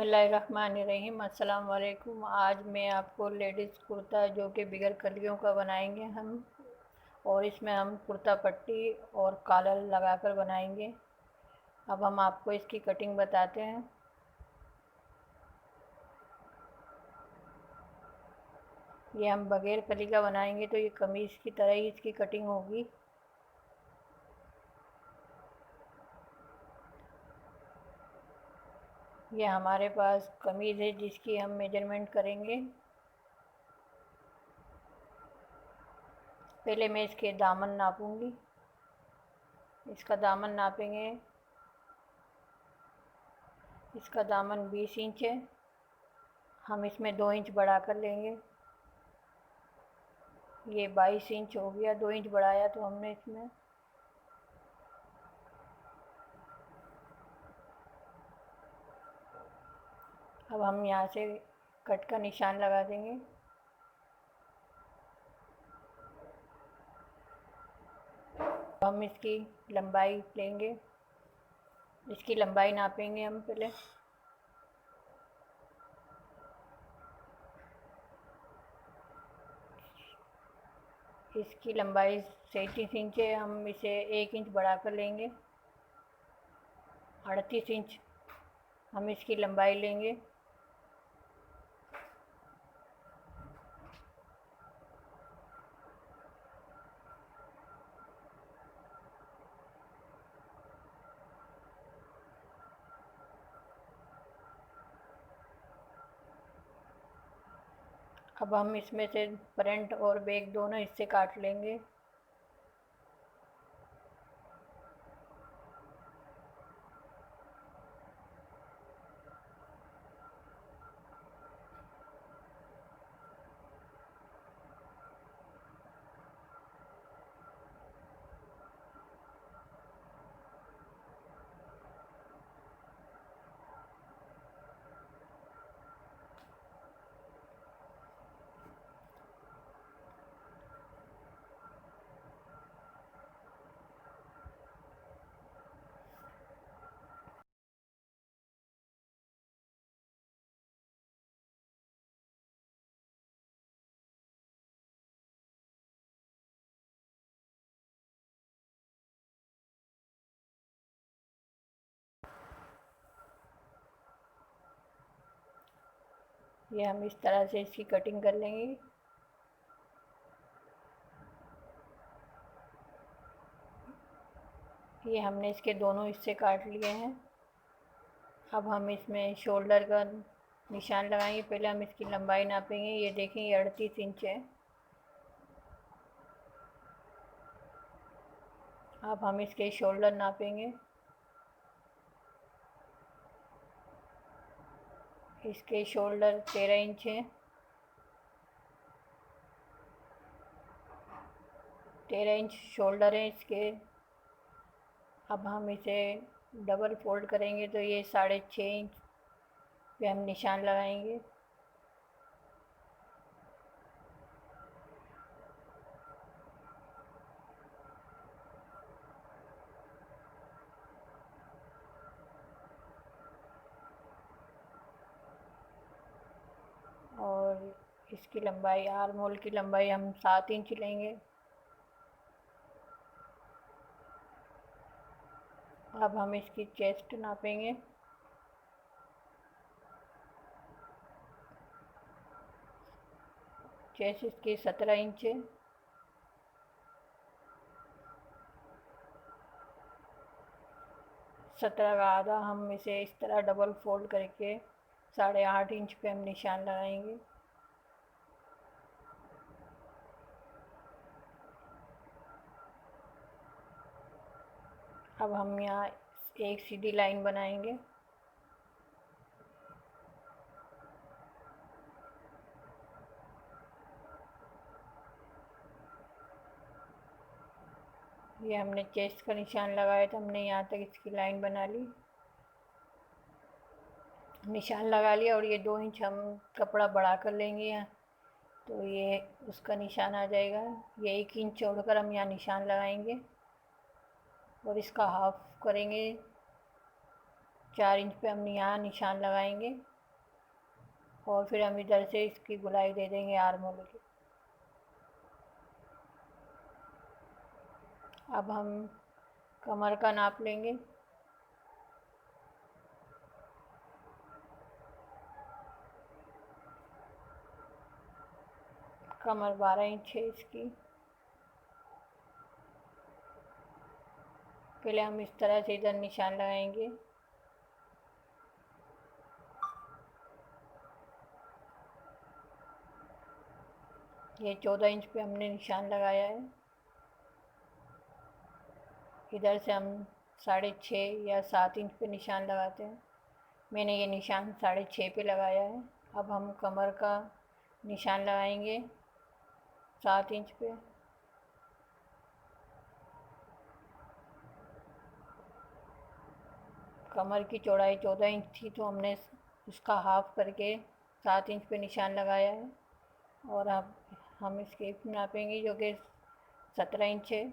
बिस्मिल्लाहिर्रहमानिर्रहीम। अस्सलाम वालेकुम। आज मैं आपको लेडीज़ कुर्ता जो कि बगैर कलियों का बनाएंगे हम, और इसमें हम कुर्ता पट्टी और कॉलर लगाकर बनाएंगे। अब हम आपको इसकी कटिंग बताते हैं। ये हम बगैर कली का बनाएंगे तो ये कमीज़ की तरह ही इसकी कटिंग होगी। ये हमारे पास कमीज़ है जिसकी हम मेजरमेंट करेंगे। पहले मैं इसके दामन नापूंगी। इसका दामन नापेंगे। इसका दामन 20 इंच है। हम इसमें 2 इंच बढ़ा कर लेंगे। ये 22 इंच हो गया, 2 इंच बढ़ाया तो हमने इसमें। अब हम यहाँ से कट का निशान लगा देंगे। हम इसकी लंबाई लेंगे। इसकी लंबाई नापेंगे हम पहले। इसकी लंबाई 37 इंच है। हम इसे 1 इंच बढ़ा कर लेंगे। 38 इंच हम इसकी लंबाई लेंगे। अब हम इसमें से फ्रंट और बैक दोनों हिस्से काट लेंगे। ये हम इस तरह से इसकी कटिंग कर लेंगे। ये हमने इसके दोनों हिस्से काट लिए हैं। अब हम इसमें शोल्डर का निशान लगाएंगे। पहले हम इसकी लंबाई नापेंगे। ये देखें, ये 38 इंच है। अब हम इसके शोल्डर नापेंगे। इसके शोल्डर 13 इंच है। 13 इंच शोल्डर है इसके। अब हम इसे डबल फोल्ड करेंगे तो ये 6.5 इंच पे हम निशान लगाएंगे। और इसकी लंबाई, आर्म होल की लंबाई हम 7 इंच लेंगे। अब हम इसकी चेस्ट नापेंगे। चेस्ट इसकी 17 इंच है। 17 का आधा हम इसे इस तरह डबल फोल्ड करके 8.5 इंच पे हम निशान लगाएंगे। अब हम यहाँ एक सीधी लाइन बनाएंगे। ये हमने चेस्ट का निशान लगाया था, हमने यहाँ तक इसकी लाइन बना ली, निशान लगा लिया। और ये 2 इंच हम कपड़ा बढ़ा कर लेंगे यहाँ, तो ये उसका निशान आ जाएगा। ये 1 इंच छोड़कर हम यहाँ निशान लगाएंगे और इसका हाफ करेंगे। 4 इंच पे हम यहाँ निशान लगाएंगे। और फिर हम इधर से इसकी गुलाई दे देंगे आर्म होल की। अब हम कमर का नाप लेंगे। कमर 12 इंच है इसकी। पहले हम इस तरह से इधर निशान लगाएंगे। ये 14 इंच पे हमने निशान लगाया है। इधर से हम 6.5 या 7 इंच पे निशान लगाते हैं। मैंने ये निशान 6.5 पे लगाया है। अब हम कमर का निशान लगाएंगे 7 इंच पे। कमर की चौड़ाई 14 इंच थी, तो हमने उसका हाफ करके 7 इंच पे निशान लगाया है। और अब हम इसकी हिप नापेंगे जो कि 17 इंच है।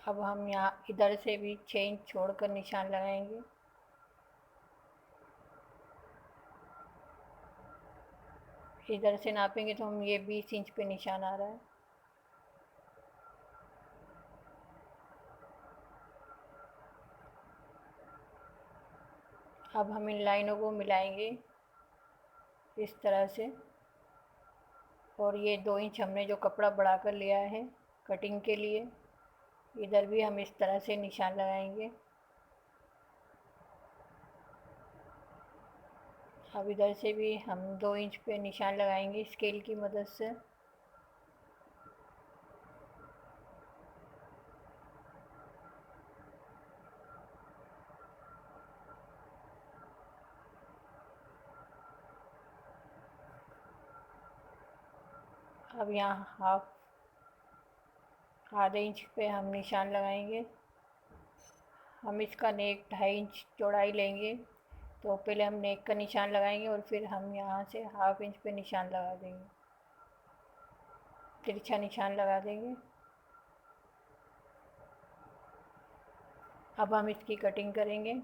अब हम यहाँ इधर से भी 6 इंच छोड़कर निशान लगाएंगे। इधर से नापेंगे तो हम ये 20 इंच पे निशान आ रहा है। अब हम इन लाइनों को मिलाएंगे इस तरह से। और ये 2 इंच हमने जो कपड़ा बढ़ाकर लिया है कटिंग के लिए, इधर भी हम इस तरह से निशान लगाएंगे। अब इधर से भी हम 2 इंच पे निशान लगाएंगे स्केल की मदद से। अब यहाँ आधे इंच पे हम निशान लगाएंगे। हम इसका नेक 2.5 इंच चौड़ाई लेंगे, तो पहले हम नेक का निशान लगाएंगे और फिर हम यहाँ से हाफ इंच पे निशान लगा देंगे, तिरछा निशान लगा देंगे। अब हम इसकी कटिंग करेंगे।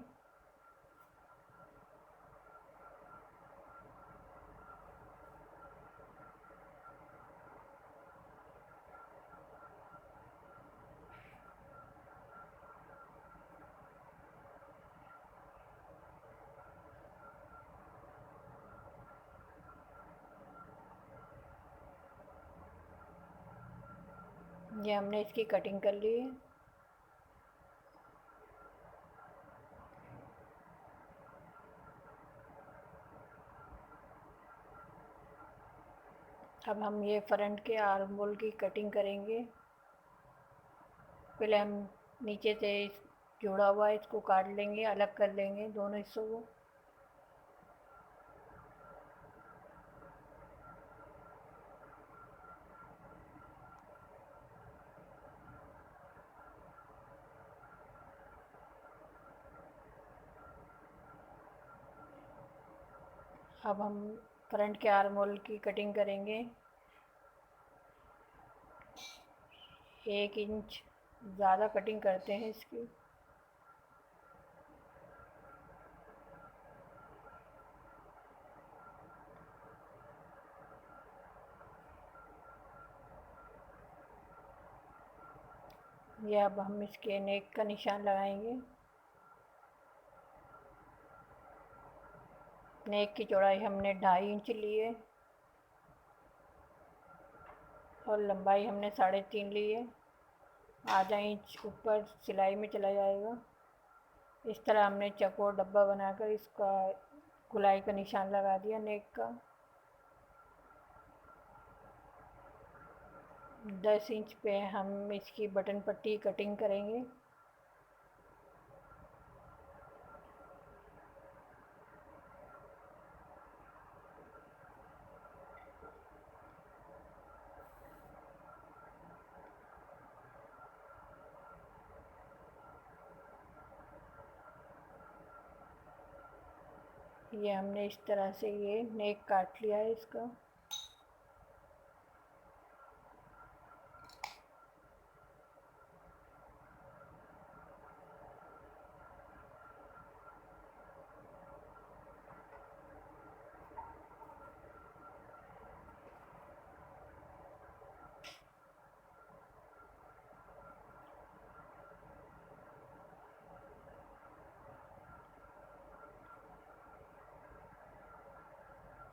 ये हमने इसकी कटिंग कर ली है। अब हम ये फ्रंट के आर्म होल की कटिंग करेंगे। पहले हम नीचे से जुड़ा हुआ इसको काट लेंगे, अलग कर लेंगे दोनों हिस्सों को। अब हम फ्रंट के आर्म होल की कटिंग करेंगे। 1 इंच ज़्यादा कटिंग करते हैं इसकी। ये अब हम इसके नेक का निशान लगाएंगे। नेक की चौड़ाई हमने 2.5 इंच ली है और लंबाई हमने 3.5 ली है। आधा इंच ऊपर सिलाई में चला जाएगा। इस तरह हमने चौकोर डब्बा बनाकर इसका गुलाई का निशान लगा दिया नेक का। 10 इंच पे हम इसकी बटन पट्टी कटिंग करेंगे। ये हमने इस तरह से ये नेक काट लिया है इसका।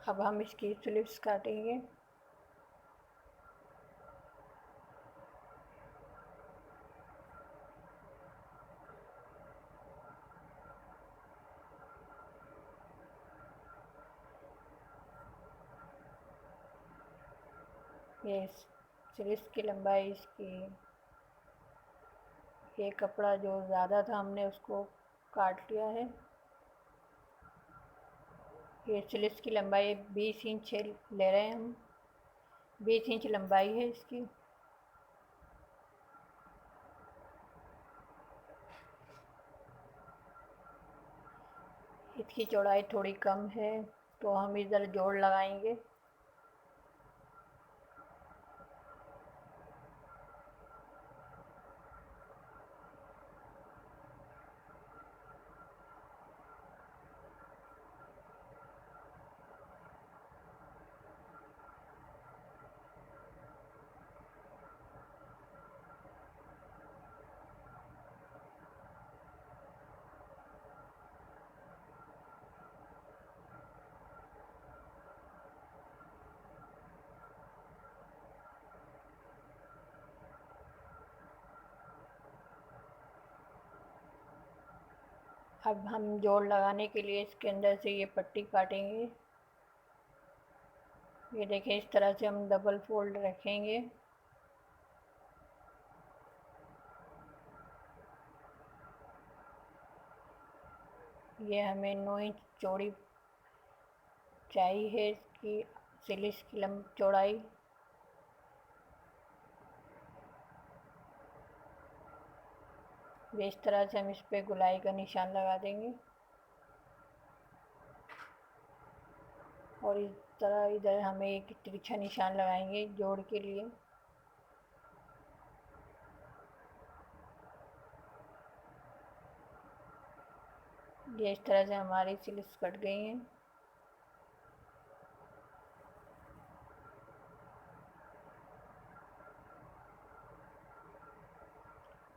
अब हम इसकी स्लिप्स काटेंगे। ये स्लिप्स की लंबाई इसकी, ये कपड़ा जो ज़्यादा था हमने उसको काट लिया है। ये स्लिप्स की लंबाई 20 इंच ले रहे हैं हम, 20 इंच लंबाई है इसकी। इसकी चौड़ाई थोड़ी कम है तो हम इधर जोड़ लगाएंगे। अब हम जोड़ लगाने के लिए इसके अंदर से ये पट्टी काटेंगे। ये देखें, इस तरह से हम डबल फोल्ड रखेंगे। ये हमें 9 इंच चौड़ी चाहिए है इसकी स्लिप्स की चौड़ाई। इस तरह से हम इस पे गुलाई का निशान लगा देंगे और इस तरह इधर हमें एक तिरछा निशान लगाएंगे जोड़ के लिए। ये इस तरह से हमारी स्लिप्स कट गई हैं।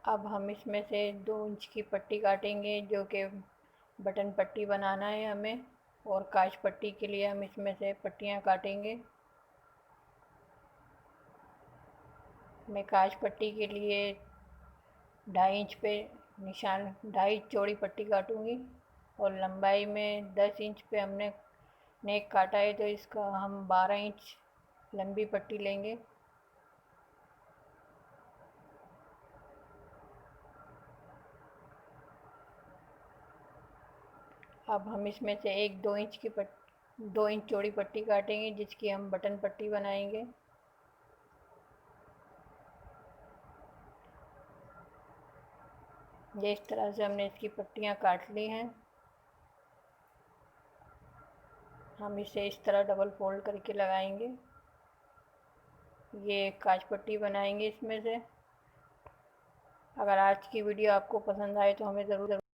अब हम इसमें से 2 इंच की पट्टी काटेंगे जो कि बटन पट्टी बनाना है हमें, और काज पट्टी के लिए हम इसमें से पट्टियाँ काटेंगे। मैं काज पट्टी के लिए 2.5 इंच पे निशान 2.5 चौड़ी पट्टी काटूंगी और लंबाई में 10 इंच पे हमने नेक काटा है तो इसका हम 12 इंच लंबी पट्टी लेंगे। अब हम इसमें से एक 2 इंच चौड़ी पट्टी काटेंगे जिसकी हम बटन पट्टी बनाएंगे। ये इस तरह से हमने इसकी पट्टियाँ काट ली हैं। हम इसे इस तरह डबल फोल्ड करके लगाएंगे। ये काज पट्टी बनाएंगे इसमें से। अगर आज की वीडियो आपको पसंद आए तो हमें ज़रूर